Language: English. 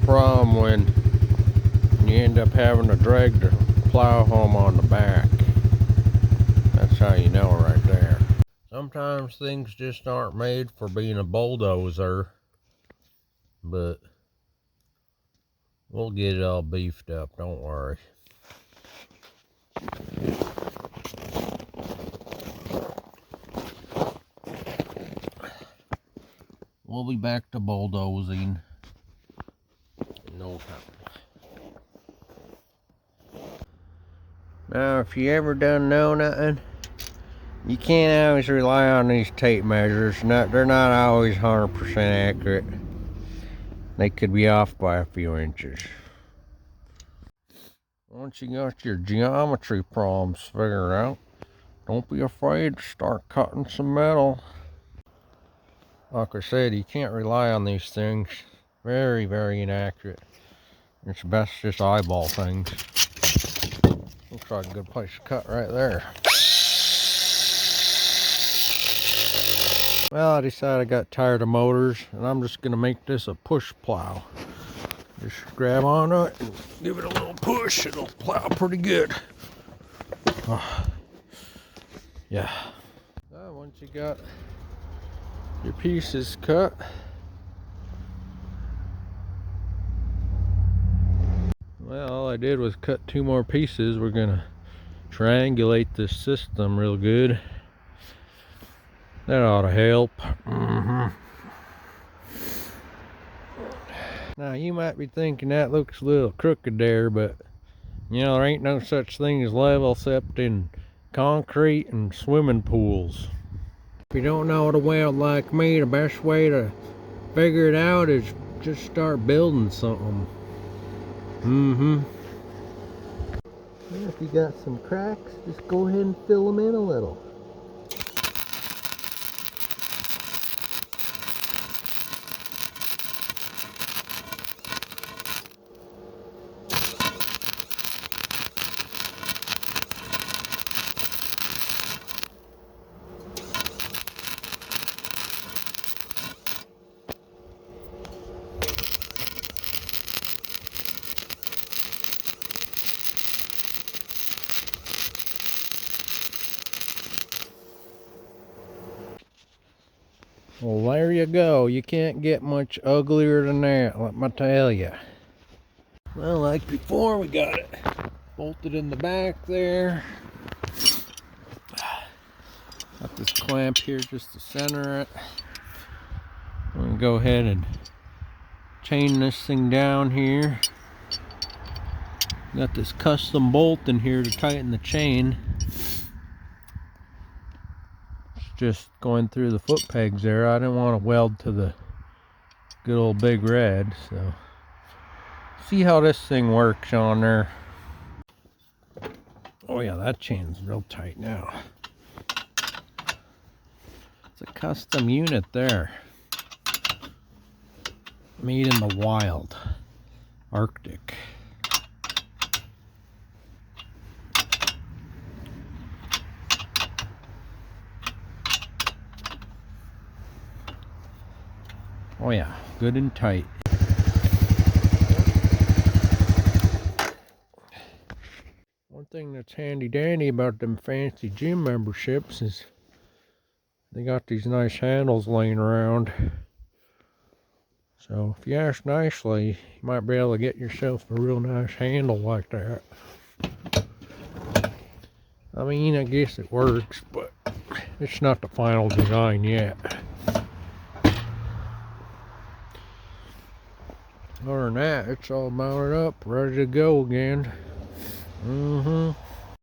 problem when you end up having to drag the plow home on the back. That's how you know right there. Sometimes things just aren't made for being a bulldozer, but we'll get it all beefed up, don't worry. We'll be back to bulldozing in no time. Now, if you ever done know nothing, you can't always rely on these tape measures. They're not always 100% accurate. They could be off by a few inches. Once you got your geometry problems figured out, don't be afraid to start cutting some metal. Like I said, you can't rely on these things. Very, very inaccurate. It's best just eyeball things. Looks like a good place to cut right there. Well, I decided I got tired of motors, and I'm just going to make this a push plow. Just grab on it and give it a little push. It'll plow pretty good. Oh, yeah. Once you got your pieces cut, well, all I did was cut 2 more pieces. We're going to triangulate this system real good. That ought to help. Now, you might be thinking that looks a little crooked there, but you know, there ain't no such thing as level except in concrete and swimming pools. If you don't know how to weld like me, the best way to figure it out is just start building something. If you got some cracks, just go ahead and fill them in a little. Well, there you go. You can't get much uglier than that, let me tell you. Well, like before, we got it bolted in the back there. Got this clamp here just to center it. I'm going to go ahead and chain this thing down here. Got this custom bolt in here to tighten the chain. Just going through the foot pegs there. I didn't want to weld to the good old big red, so see how this thing works on there. Oh yeah, that chain's real tight now. It's a custom unit there, made in the wild Arctic. Oh yeah, good and tight. One thing that's handy dandy about them fancy gym memberships is they got these nice handles laying around. So if you ask nicely, you might be able to get yourself a real nice handle like that. I mean, I guess it works, but it's not the final design yet. Other than that, it's all mounted up, ready to go again.